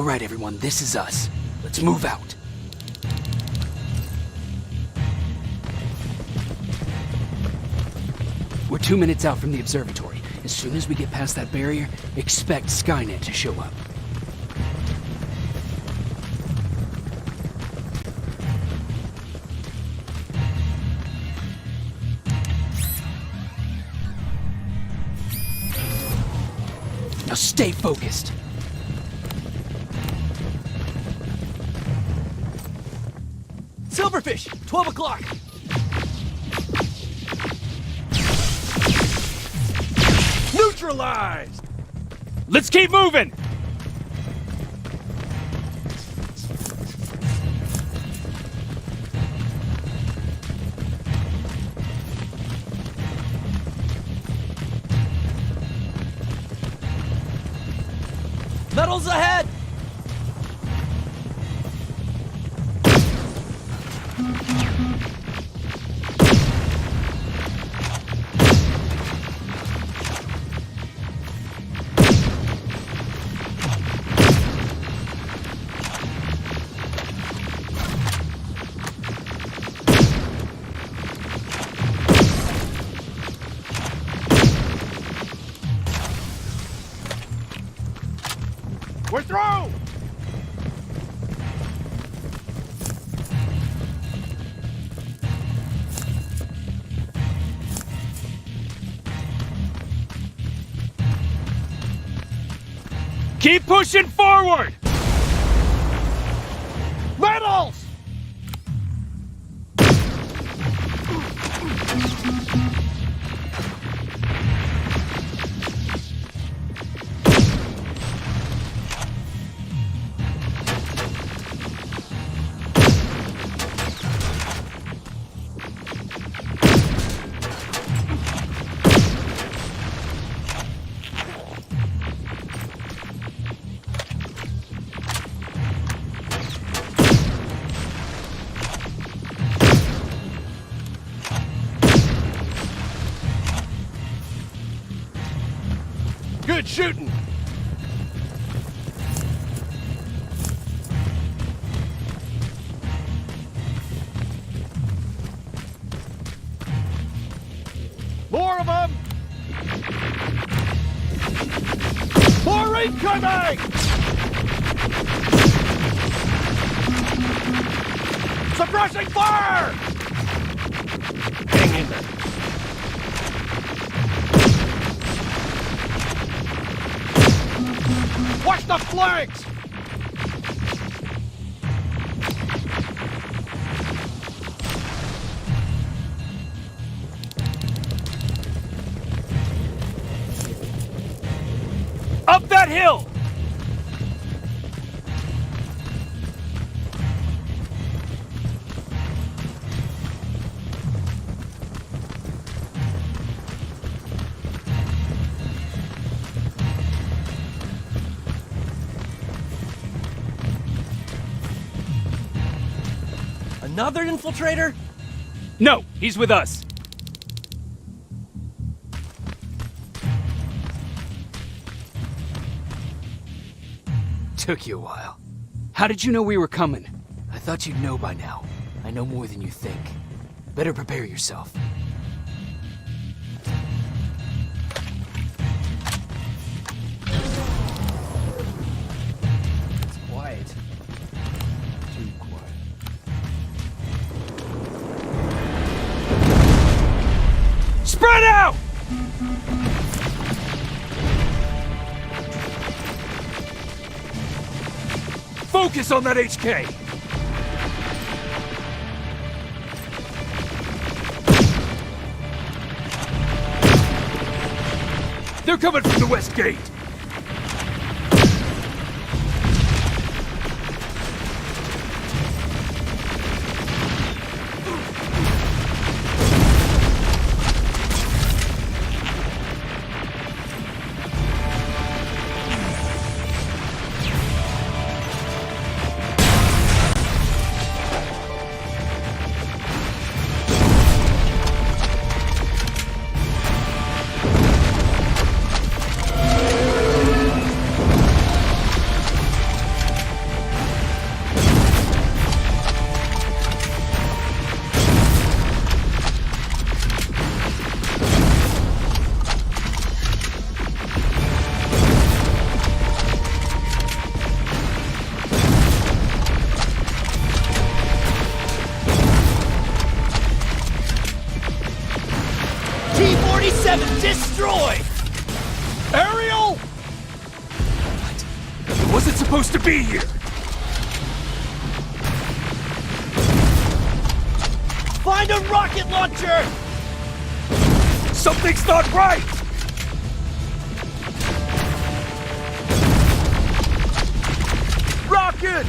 Alright everyone, this is us. Let's move out. We're 2 minutes out from the observatory. As soon as we get past that barrier, expect Skynet to show up. Now stay focused. Silverfish, 12 o'clock. Neutralized. Let's keep moving. Metals ahead. We're through! Keep pushing forward! Metals! Good shooting! More of them! More incoming! Suppressing fire! Hang in there. Watch the flanks! Up that hill! Another infiltrator? No, he's with us. Took you a while. How did you know we were coming? I thought you'd know by now. I know more than you think. Better prepare yourself. It's quiet. Too quiet. Spread out! Focus on that HK! They're coming from the west gate! destroyed! Ariel! It wasn't supposed to be here! Find a rocket launcher! Something's not right! Rocket!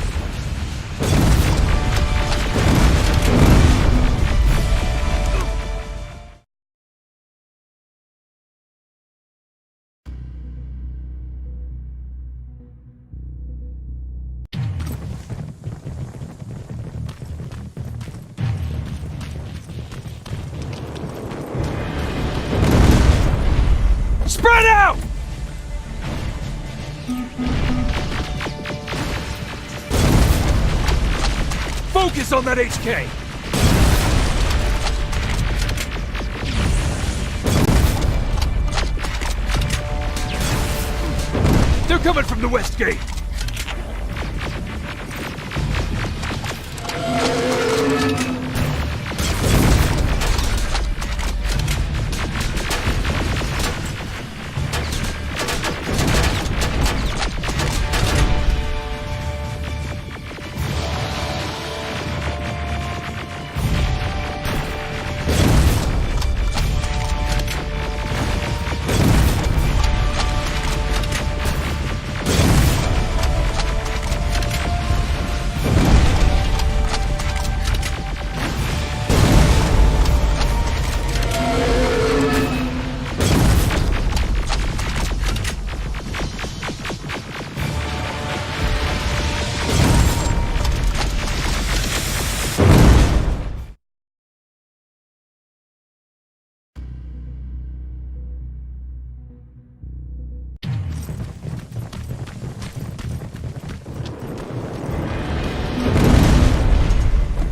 Spread out! Focus on that HK! They're coming from the west gate!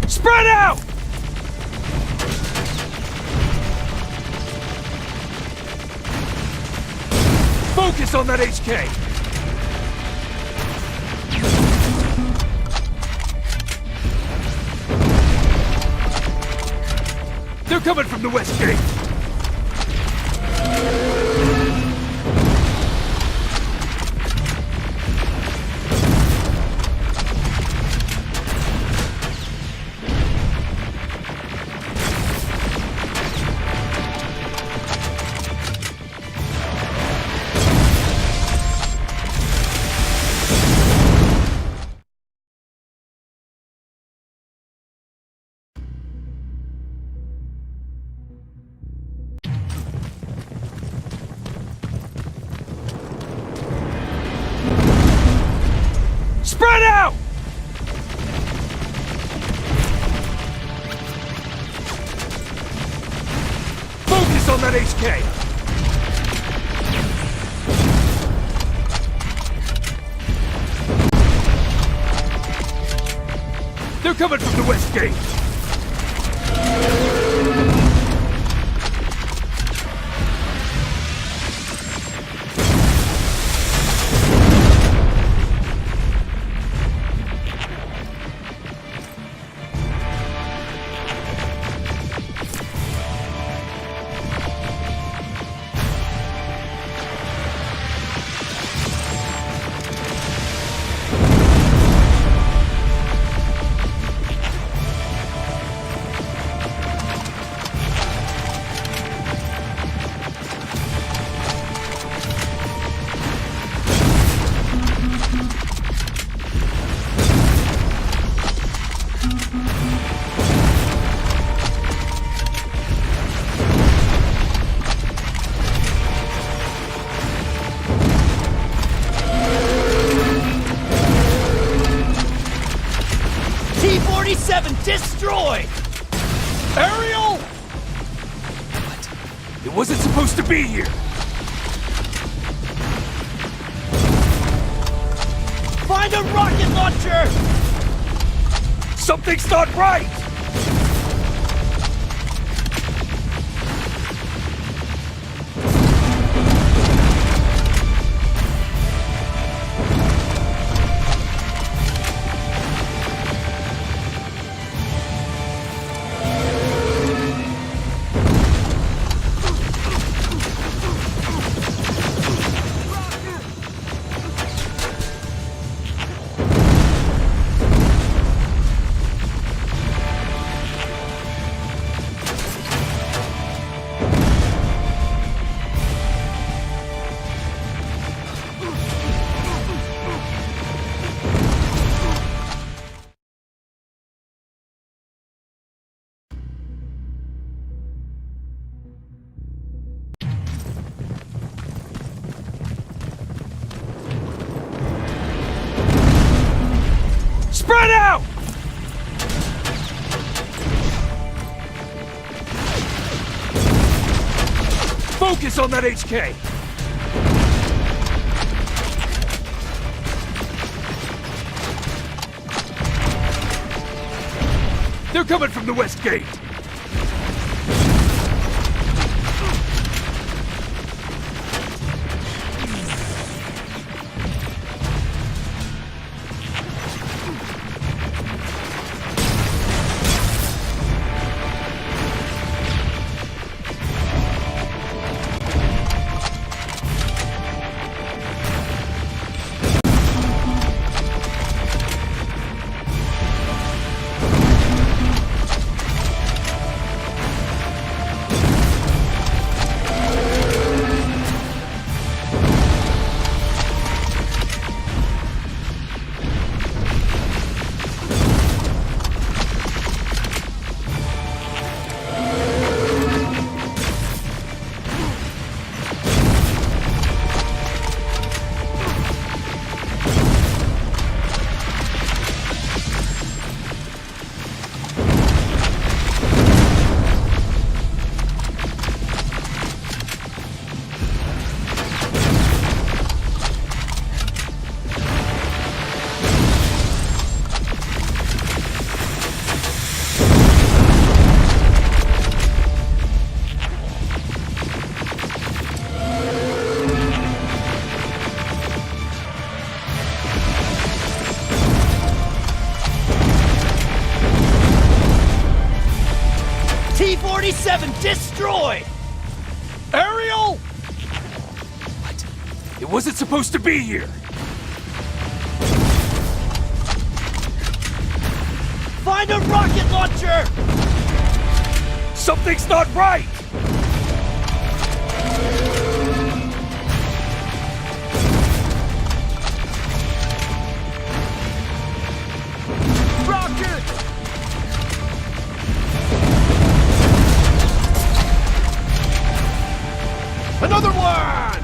Spread out! Focus on that HK! They're coming from the west gate! Spread out! Focus on that HK! They're coming from the west gate! T-47 destroyed! Ariel! What? It wasn't supposed to be here! Find a rocket launcher! Something's not right! Spread out! Focus on that HK! They're coming from the west gate! T-47 destroyed! Aerial! What? It wasn't supposed to be here! Find a rocket launcher! Something's not right! Rocket! Another one!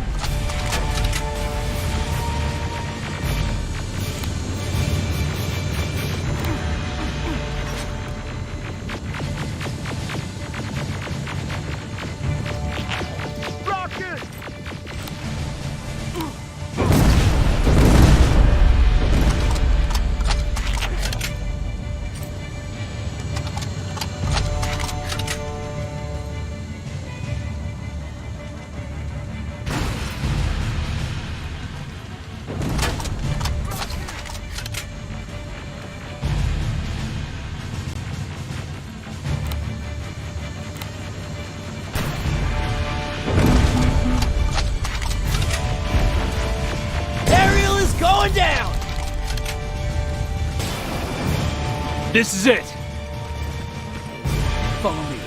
Rocket! Aerial is going down! This is it! Follow me.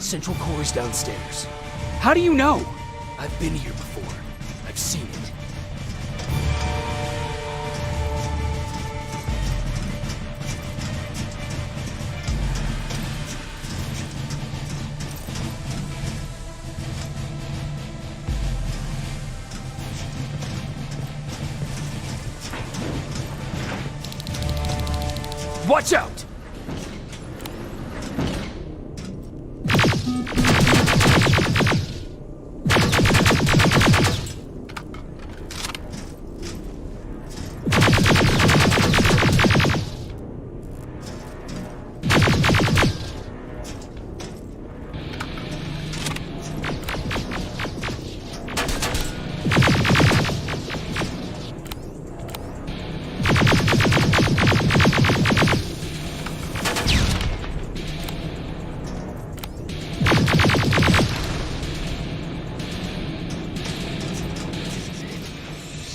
Central core is downstairs. How do you know? I've been here before. I've seen it. Watch out!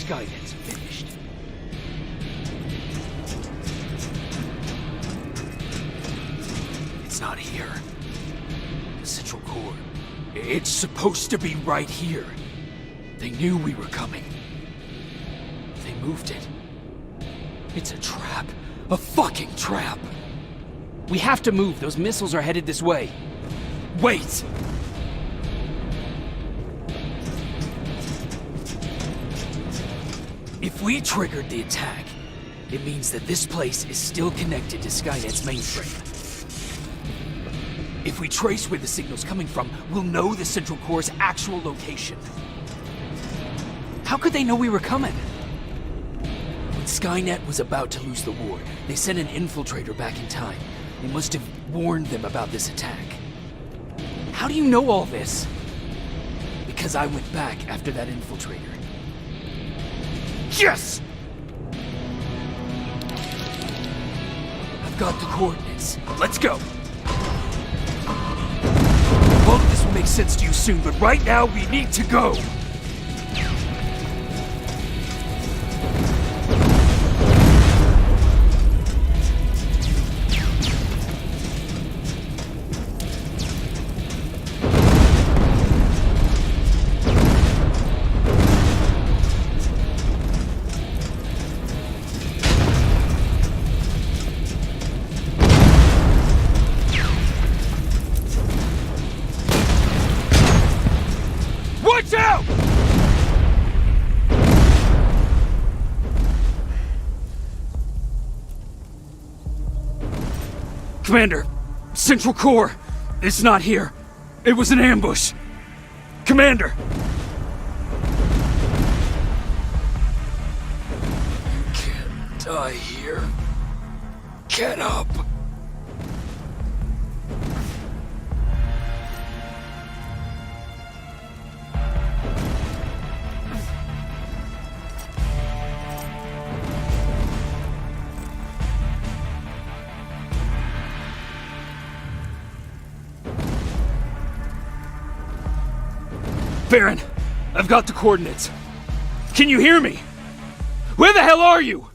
Skynet's finished. It's not here. The central core. It's supposed to be right here. They knew we were coming. They moved it. It's a trap. A fucking trap. We have to move. Those missiles are headed this way. Wait! If we triggered the attack, it means that this place is still connected to Skynet's mainframe. If we trace where the signal's coming from, we'll know the Central Core's actual location. How could they know we were coming? When Skynet was about to lose the war, they sent an infiltrator back in time. They must have warned them about this attack. How do you know all this? Because I went back after that infiltrator. Yes! I've got the coordinates. Let's go! All of this will make sense to you soon, but right now we need to go! Watch out! Commander, Central Core, it's not here. It was an ambush. Commander! You can't die here. Get up! Baron, I've got the coordinates. Can you hear me? Where the hell are you?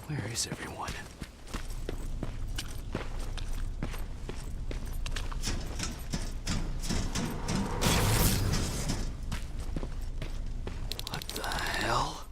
Where is everyone? What the hell?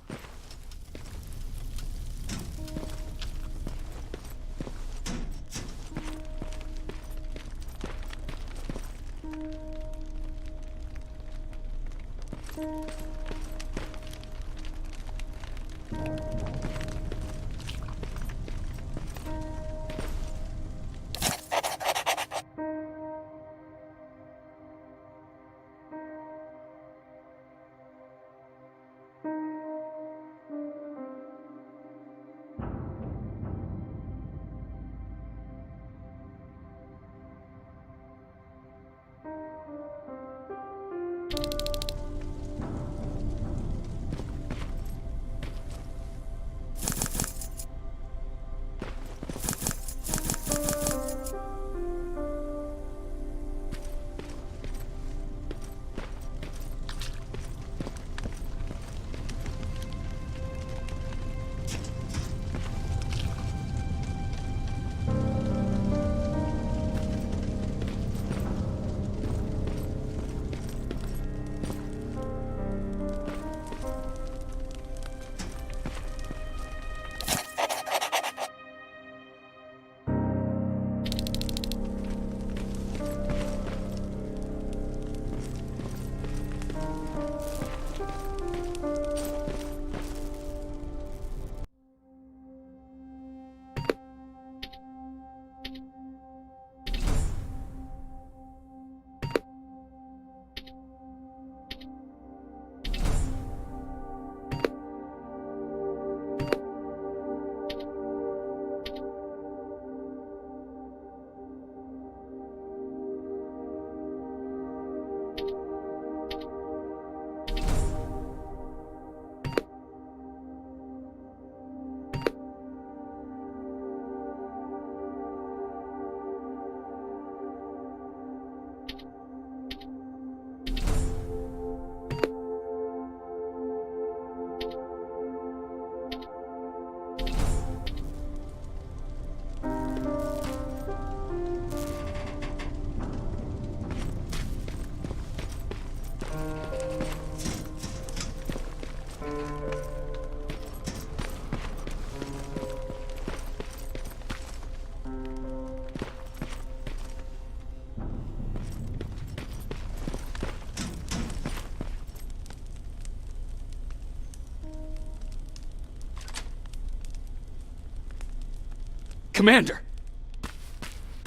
Commander!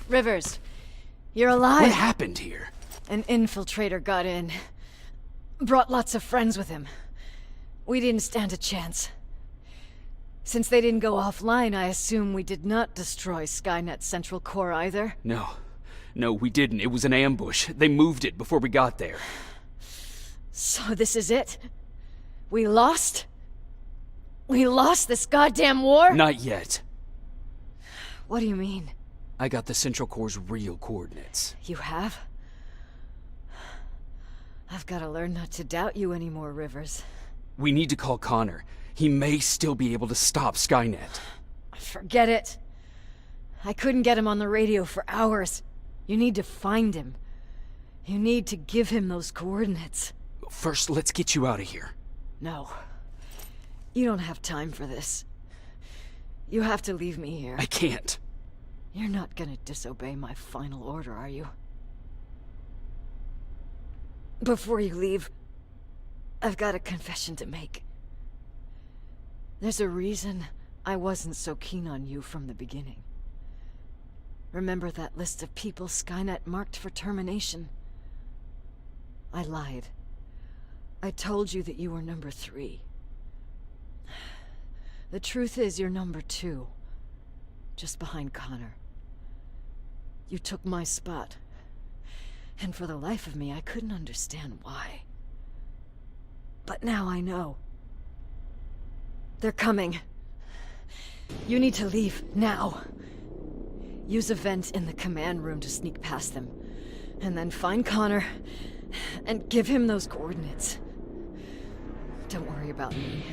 Rivers, you're alive. What happened here? An infiltrator got in. Brought lots of friends with him. We didn't stand a chance. Since they didn't go offline, I assume we did not destroy Skynet's central core either? No, we didn't. It was an ambush. They moved it before we got there. So this is it? We lost? We lost this goddamn war? Not yet. What do you mean? I got the Central Core's real coordinates. You have? I've gotta learn not to doubt you anymore, Rivers. We need to call Connor. He may still be able to stop Skynet. Forget it. I couldn't get him on the radio for hours. You need to find him. You need to give him those coordinates. First, let's get you out of here. No. You don't have time for this. You have to leave me here. I can't. You're not gonna disobey my final order, are you? Before you leave, I've got a confession to make. There's a reason I wasn't so keen on you from the beginning. Remember that list of people Skynet marked for termination? I lied. I told you that you were number 3. The truth is you're number 2. Just behind Connor. You took my spot. And for the life of me, I couldn't understand why. But now I know. They're coming. You need to leave, now. Use a vent in the command room to sneak past them. And then find Connor, and give him those coordinates. Don't worry about me.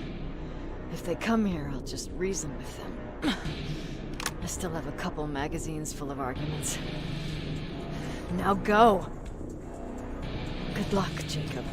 If they come here, I'll just reason with them. I still have a couple magazines full of arguments. Now go! Good luck, Jacob.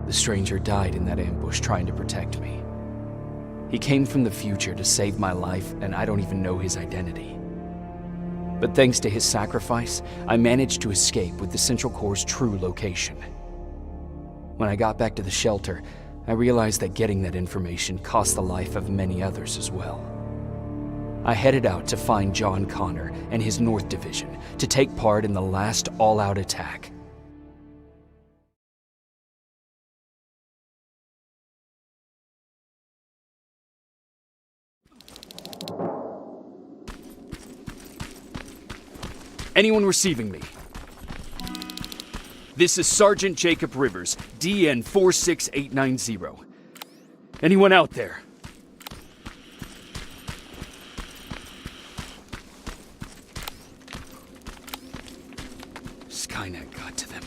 The stranger died in that ambush trying to protect me. He came from the future to save my life, and I don't even know his identity. But thanks to his sacrifice, I managed to escape with the Central Core's true location. When I got back to the shelter, I realized that getting that information cost the life of many others as well. I headed out to find John Connor and his North Division to take part in the last all-out attack. Anyone receiving me? This is Sergeant Jacob Rivers, DN 46890. Anyone out there? Skynet got to them.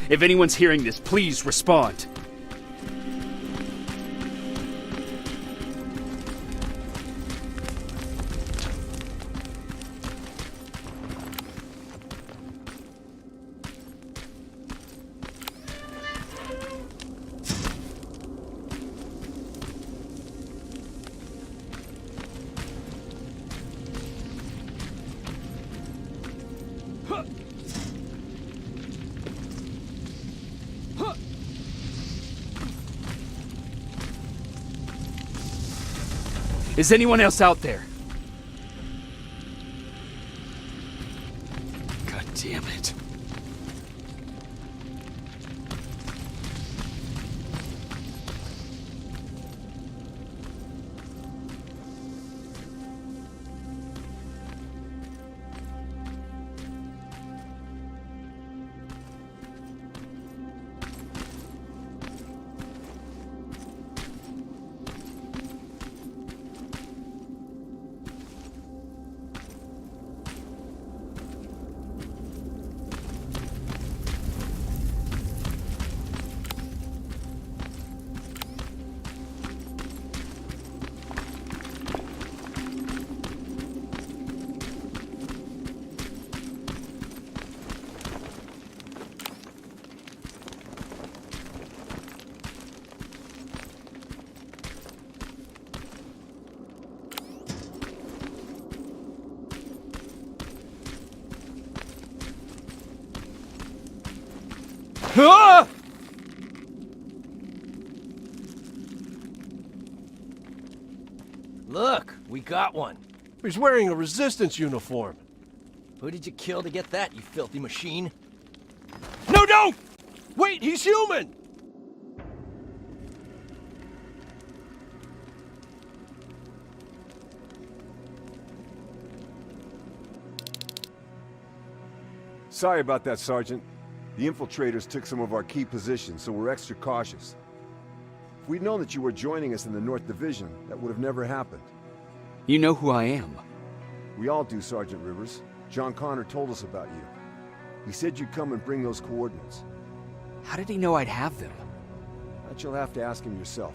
If anyone's hearing this, please respond. Is anyone else out there? God damn it. Ah! Look, we got one. He's wearing a resistance uniform. Who did you kill to get that, you filthy machine? No, don't! Wait, he's human! Sorry about that, Sergeant. The infiltrators took some of our key positions, so we're extra cautious. If we'd known that you were joining us in the North Division, that would have never happened. You know who I am. We all do, Sergeant Rivers. John Connor told us about you. He said you'd come and bring those coordinates. How did he know I'd have them? That you'll have to ask him yourself.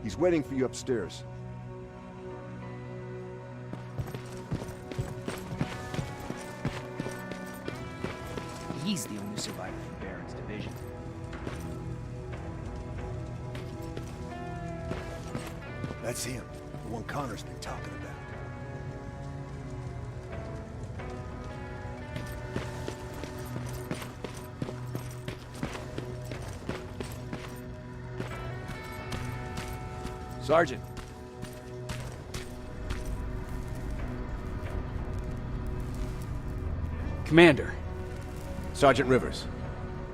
He's waiting for you upstairs. He's the only survivor from Baron's division. That's him, the one Connor's been talking about. Sergeant. Commander. Sergeant Rivers,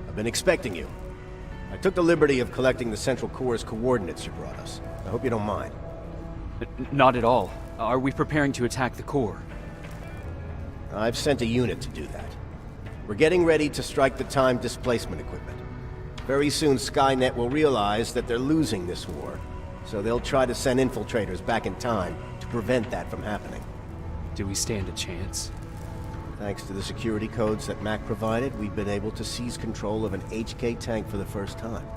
I've been expecting you. I took the liberty of collecting the Central Core's coordinates you brought us. I hope you don't mind. Not at all. Are we preparing to attack the core? I've sent a unit to do that. We're getting ready to strike the time displacement equipment. Very soon Skynet will realize that they're losing this war, so they'll try to send infiltrators back in time to prevent that from happening. Do we stand a chance? Thanks to the security codes that Mac provided, we've been able to seize control of an HK tank for the first time.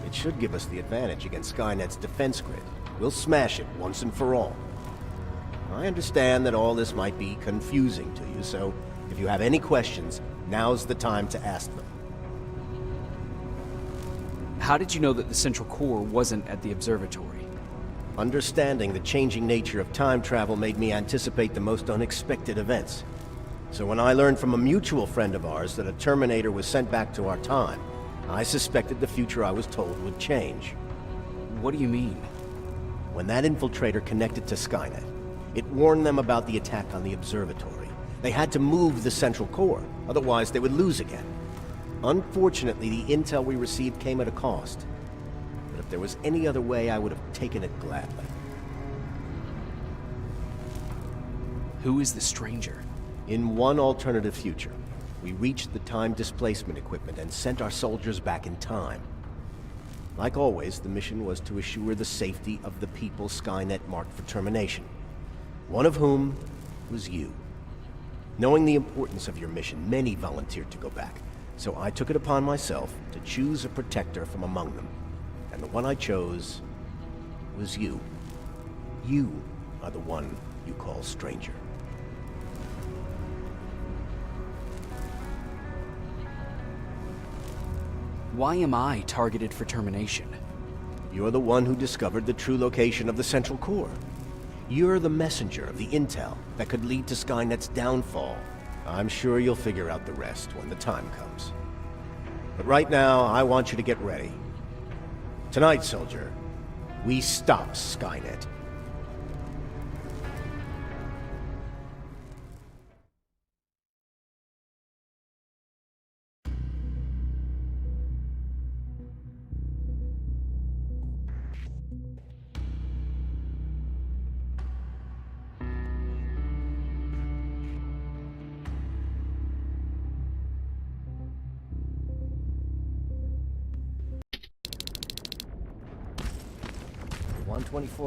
It should give us the advantage against Skynet's defense grid. We'll smash it once and for all. I understand that all this might be confusing to you, so if you have any questions, now's the time to ask them. How did you know that the central core wasn't at the observatory? Understanding the changing nature of time travel made me anticipate the most unexpected events. So when I learned from a mutual friend of ours that a Terminator was sent back to our time, I suspected the future I was told would change. What do you mean? When that infiltrator connected to Skynet, it warned them about the attack on the observatory. They had to move the central core, otherwise they would lose again. Unfortunately, the intel we received came at a cost. But if there was any other way, I would have taken it gladly. Who is the stranger? In one alternative future, we reached the time displacement equipment and sent our soldiers back in time. Like always, the mission was to assure the safety of the people Skynet marked for termination. One of whom was you. Knowing the importance of your mission, many volunteered to go back. So I took it upon myself to choose a protector from among them. And the one I chose was you. You are the one you call stranger. Why am I targeted for termination? You're the one who discovered the true location of the central core. You're the messenger of the intel that could lead to Skynet's downfall. I'm sure you'll figure out the rest when the time comes. But right now, I want you to get ready. Tonight, soldier, we stop Skynet.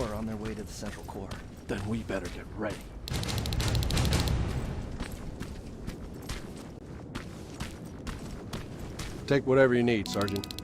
are on their way to the central core. Then we better get ready. Take whatever you need, Sergeant.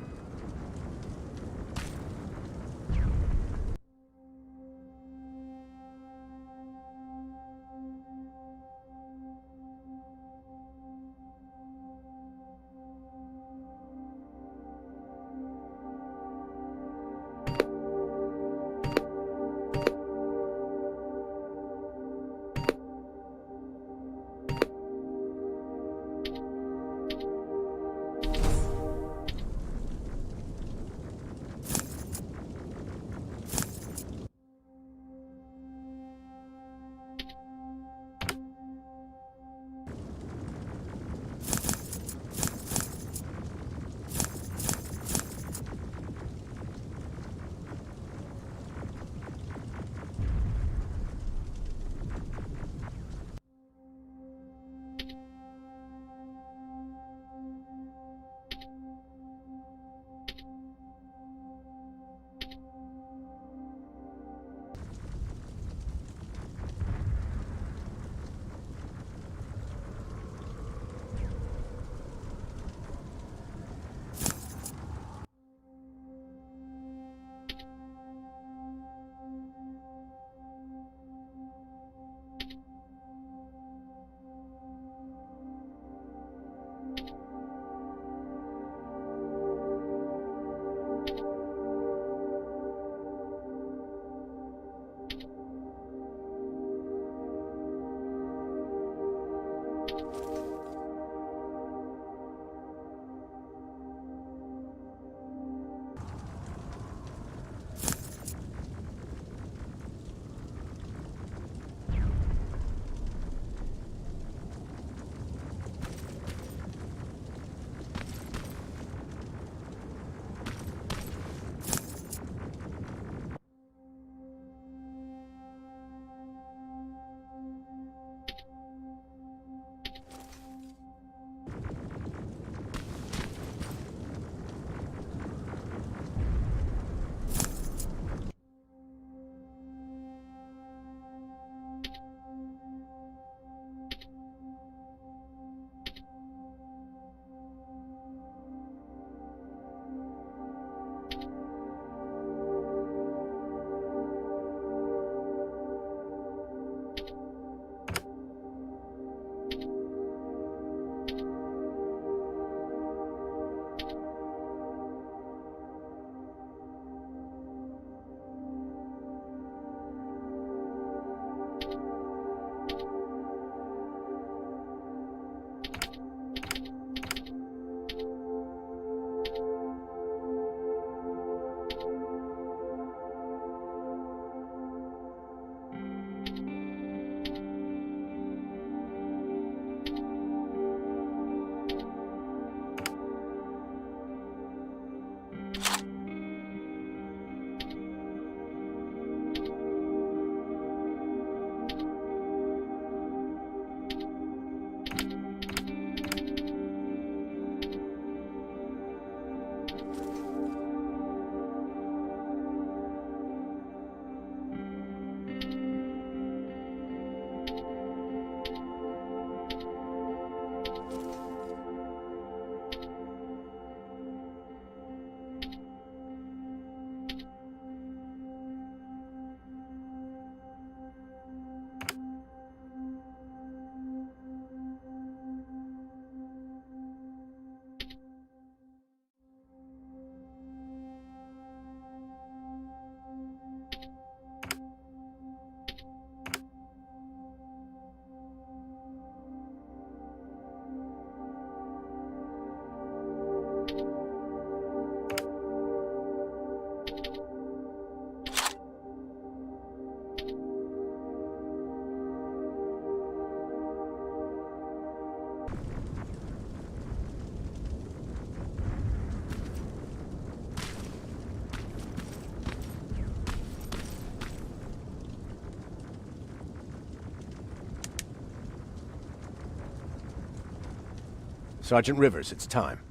Sergeant Rivers, it's time.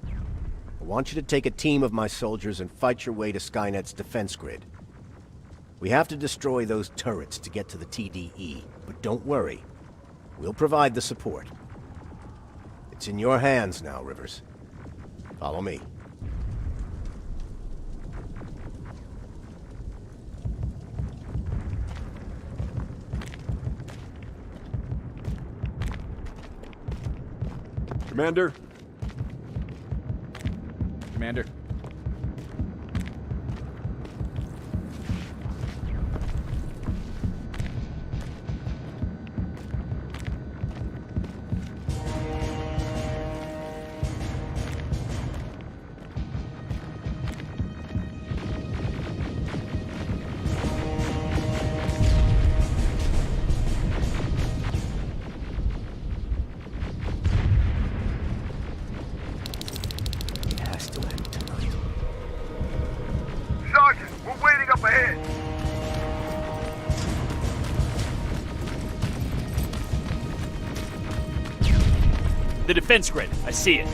I want you to take a team of my soldiers and fight your way to Skynet's defense grid. We have to destroy those turrets to get to the TDE, but don't worry. We'll provide the support. It's in your hands now, Rivers. Follow me. Commander? Commander. Sergeant, we're waiting up ahead. The defense grid. I see it.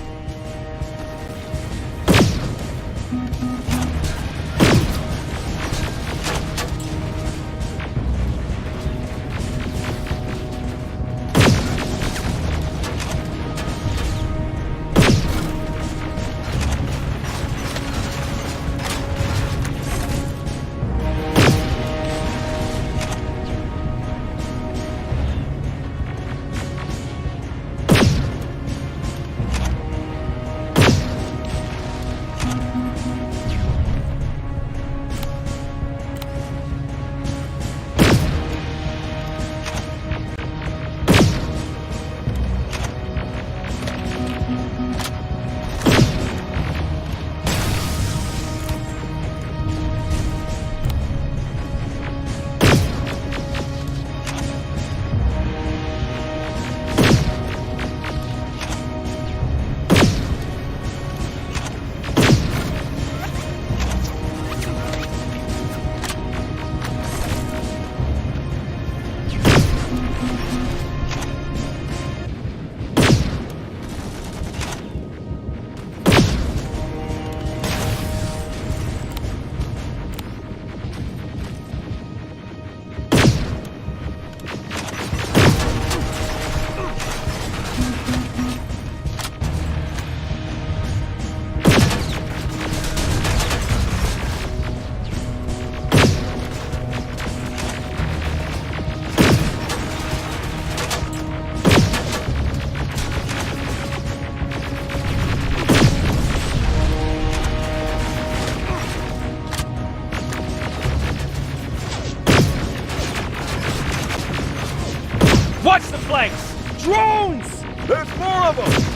Watch the flanks! Drones! There's more of them!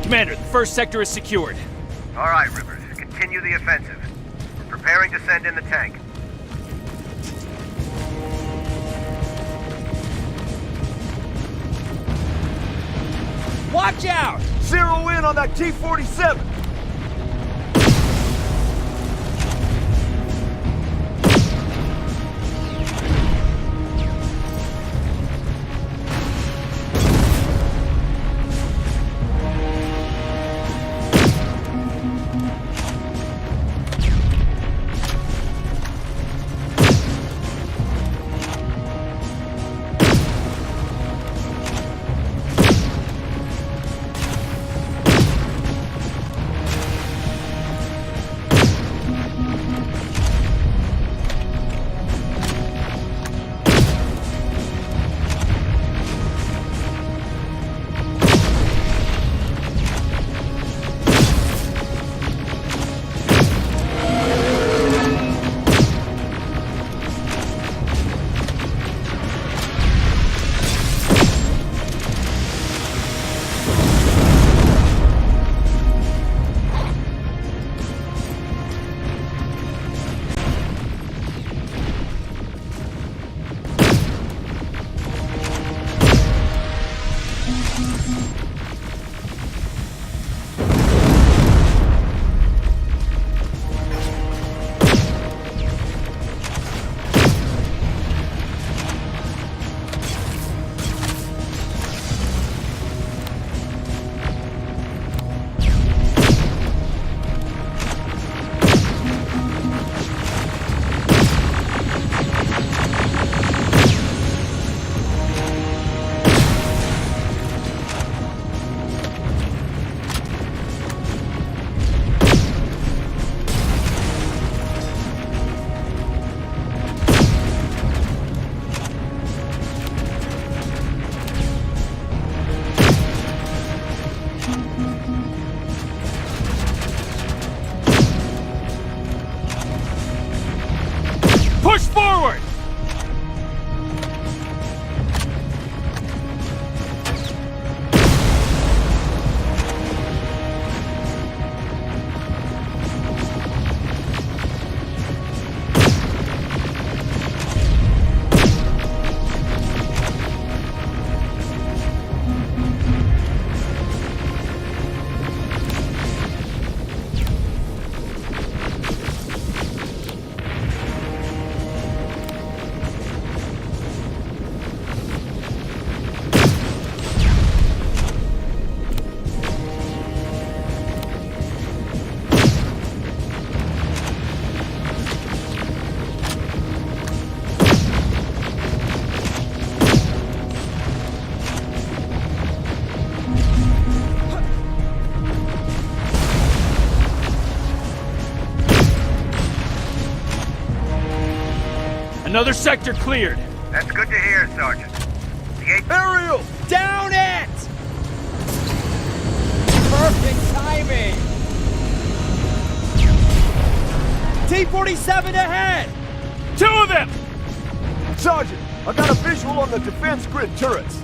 Commander, the first sector is secured. All right, Rivers. Continue the offensive. We're preparing to send in the tank. Watch out! Zero in on that T-47! Push forward! Another sector cleared. That's good to hear, Sergeant. Aerial! Down it! Perfect timing! T-47 ahead! Two of them! Sergeant, I got a visual on the defense grid turrets.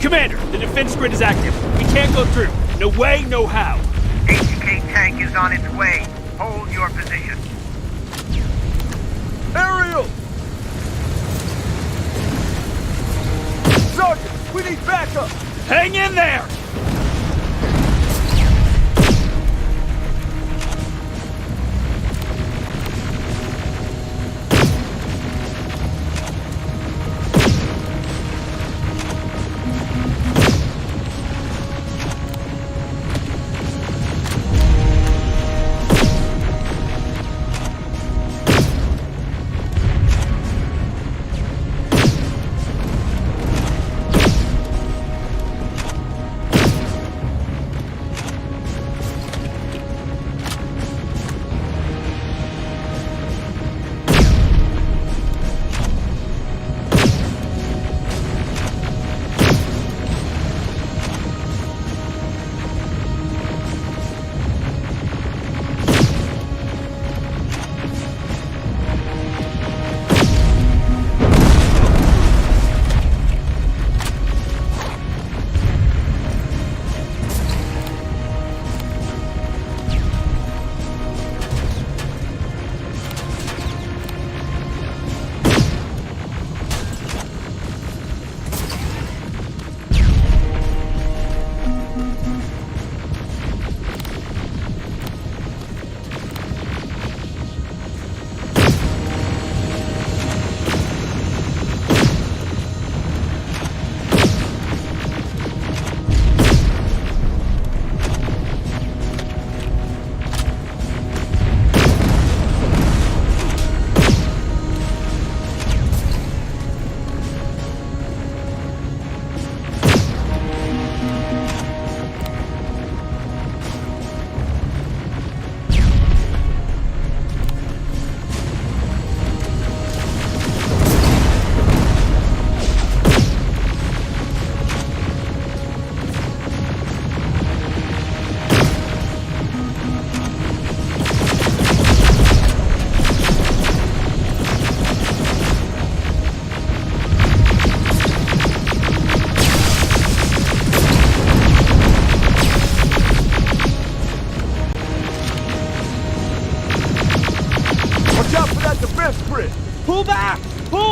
Commander, the defense grid is active. We can't go through. No way, no how. HK tank is on its way. Hold your position. Aerial! Sergeant, we need backup! Hang in there!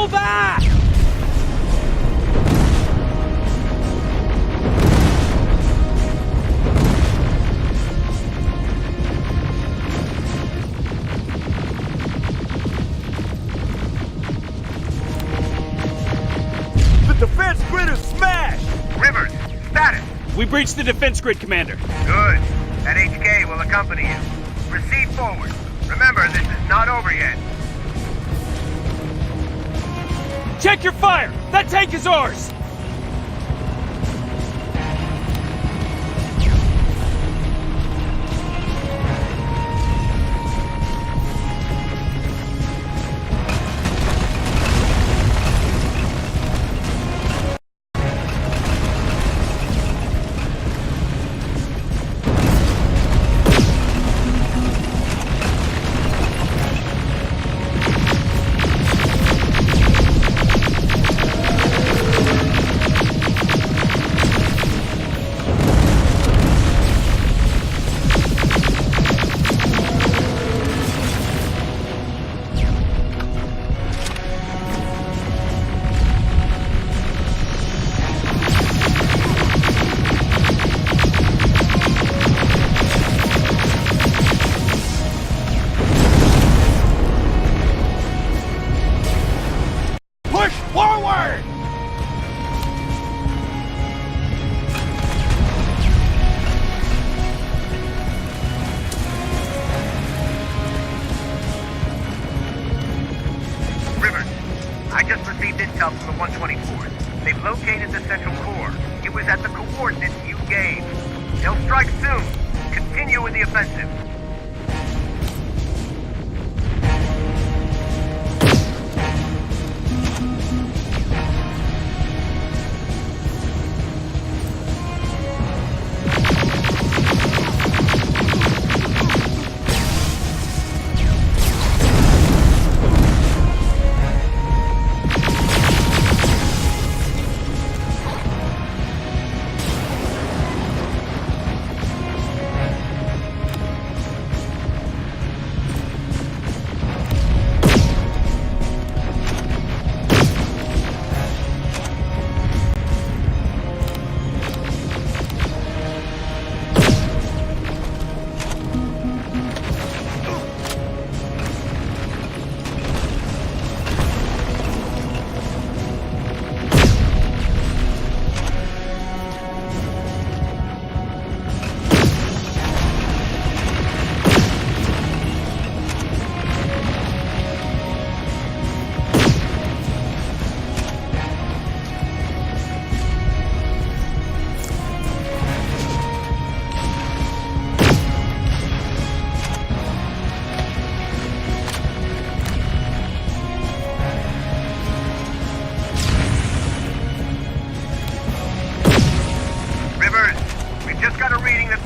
Fall back! The defense grid is smashed! Rivers, status. We breached the defense grid, Commander. Good. That HK will accompany you. Proceed forward. Remember, this is not over yet. Check your fire! That tank is ours! Push forward! Rivers, I just received intel from the 124th. They've located the central core. It was at the coordinates you gave. They'll strike soon. Continue with the offensive.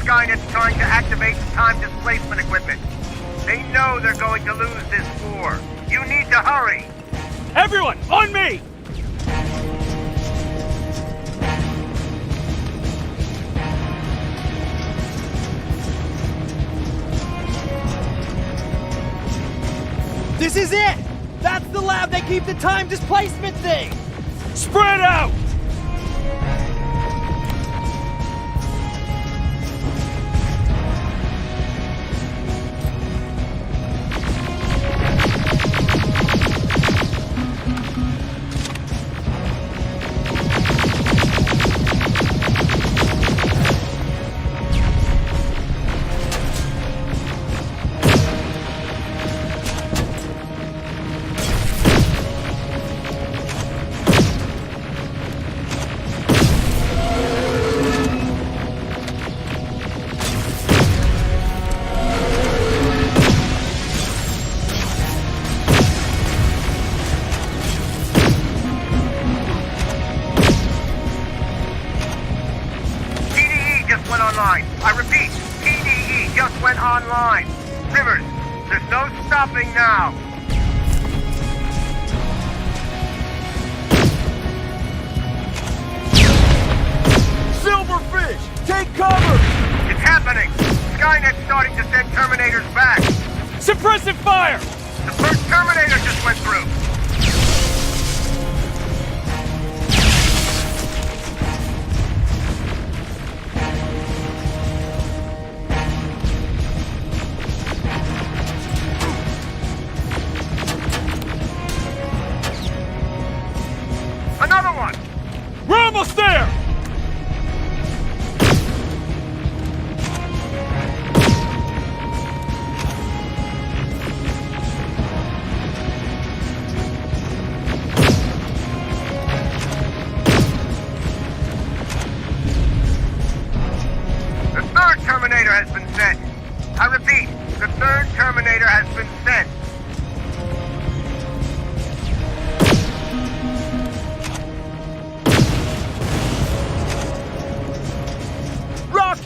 Skynet's trying to activate the time displacement equipment. They know they're going to lose this war. You need to hurry. Everyone, on me! This is it! That's the lab that keep the time displacement thing! Spread out! I repeat, TDE just went online. Rivers, there's no stopping now. Silverfish, take cover! It's happening. Skynet's starting to send Terminators back. Suppressive fire! The first Terminator just went through.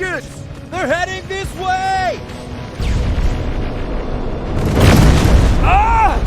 rockets! They're heading this way! Ah!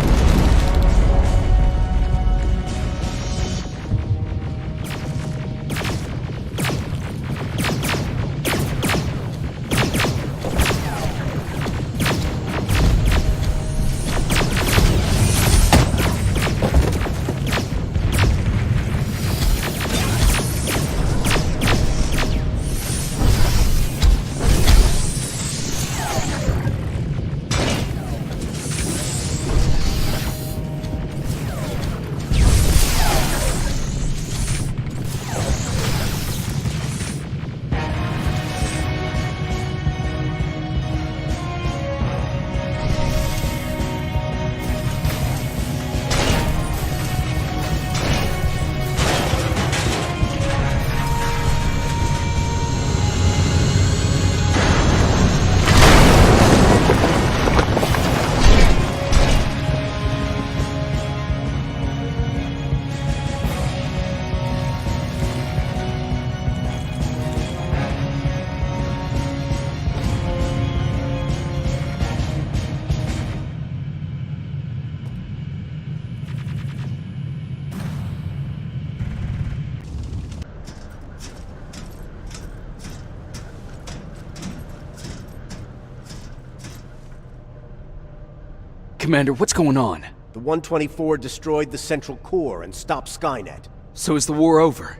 Commander, what's going on? The 124 destroyed the central core and stopped Skynet. So is the war over?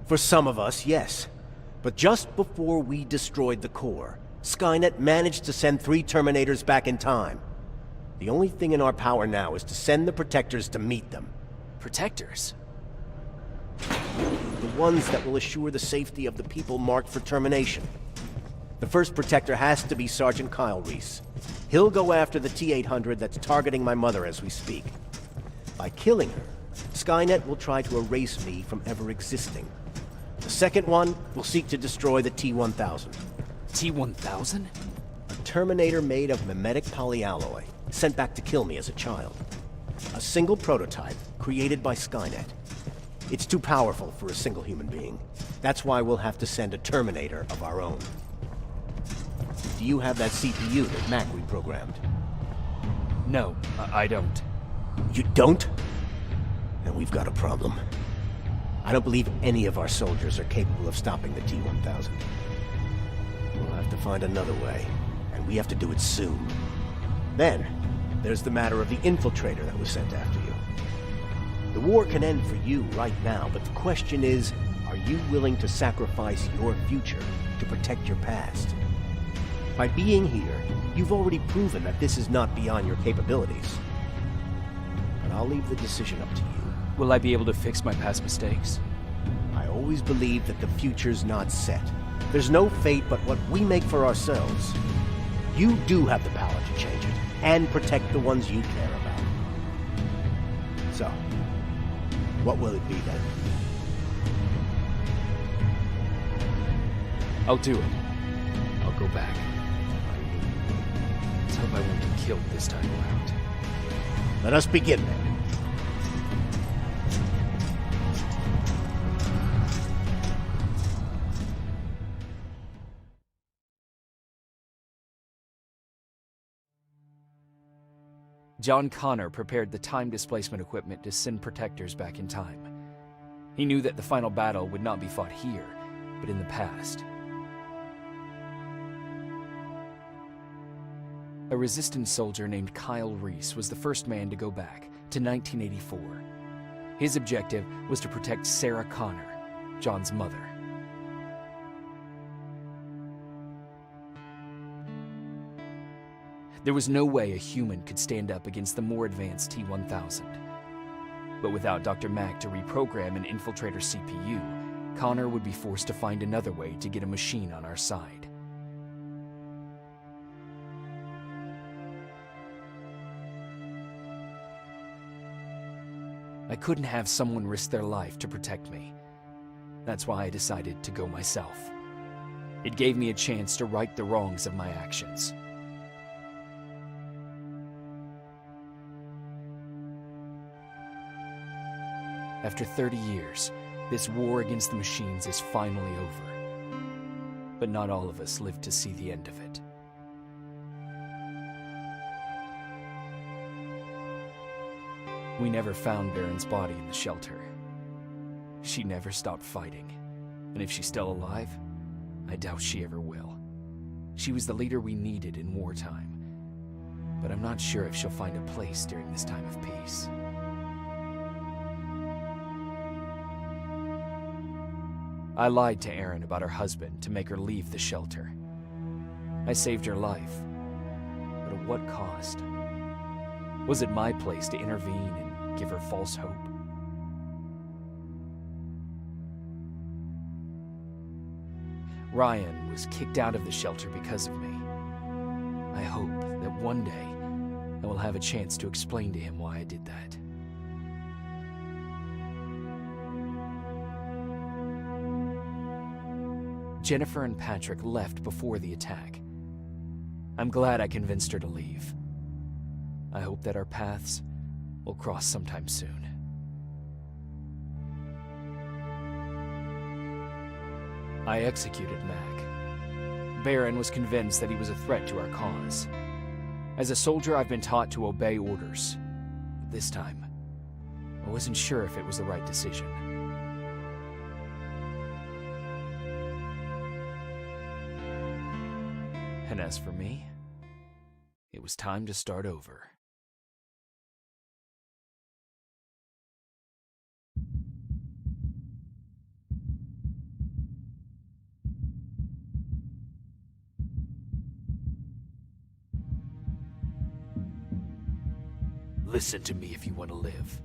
For some of us, yes. But just before we destroyed the core, Skynet managed to send 3 Terminators back in time. The only thing in our power now is to send the Protectors to meet them. Protectors? The ones that will assure the safety of the people marked for termination. The first Protector has to be Sergeant Kyle Reese. He'll go after the T-800 that's targeting my mother as we speak. By killing her, Skynet will try to erase me from ever existing. The second one will seek to destroy the T-1000. T-1000? A Terminator made of mimetic polyalloy, sent back to kill me as a child. A single prototype created by Skynet. It's too powerful for a single human being. That's why we'll have to send a Terminator of our own. Do you have that CPU that Mac reprogrammed? No, I don't. You don't? Then we've got a problem. I don't believe any of our soldiers are capable of stopping the T-1000. We'll have to find another way, and we have to do it soon. Then, there's the matter of the infiltrator that was sent after you. The war can end for you right now, but the question is, are you willing to sacrifice your future to protect your past? By being here, you've already proven that this is not beyond your capabilities. But I'll leave the decision up to you. Will I be able to fix my past mistakes? I always believe that the future's not set. There's no fate but what we make for ourselves. You do have the power to change it, and protect the ones you care about. So, what will it be then? I'll do it. I'll go back. Let's hope I won't get killed this time around. Let us begin then. John Connor prepared the time displacement equipment to send Protectors back in time. He knew that the final battle would not be fought here, but in the past. A Resistance soldier named Kyle Reese was the first man to go back to 1984. His objective was to protect Sarah Connor, John's mother. There was no way a human could stand up against the more advanced T-1000. But without Dr. Mack to reprogram an infiltrator CPU, Connor would be forced to find another way to get a machine on our side. I couldn't have someone risk their life to protect me. That's why I decided to go myself. It gave me a chance to right the wrongs of my actions. After 30 years, this war against the machines is finally over. But not all of us lived to see the end of it. We never found Baron's body in the shelter. She never stopped fighting, and if she's still alive, I doubt she ever will. She was the leader we needed in wartime, but I'm not sure if she'll find a place during this time of peace. I lied to Erin about her husband to make her leave the shelter. I saved her life, but at what cost? Was it my place to intervene and give her false hope? Ryan was kicked out of the shelter because of me. I hope that one day I will have a chance to explain to him why I did that. Jennifer and Patrick left before the attack. I'm glad I convinced her to leave. I hope that our paths will cross sometime soon. I executed Mac. Baron was convinced that he was a threat to our cause. As a soldier, I've been taught to obey orders. But this time, I wasn't sure if it was the right decision. And as for me, it was time to start over. Listen to me if you want to live.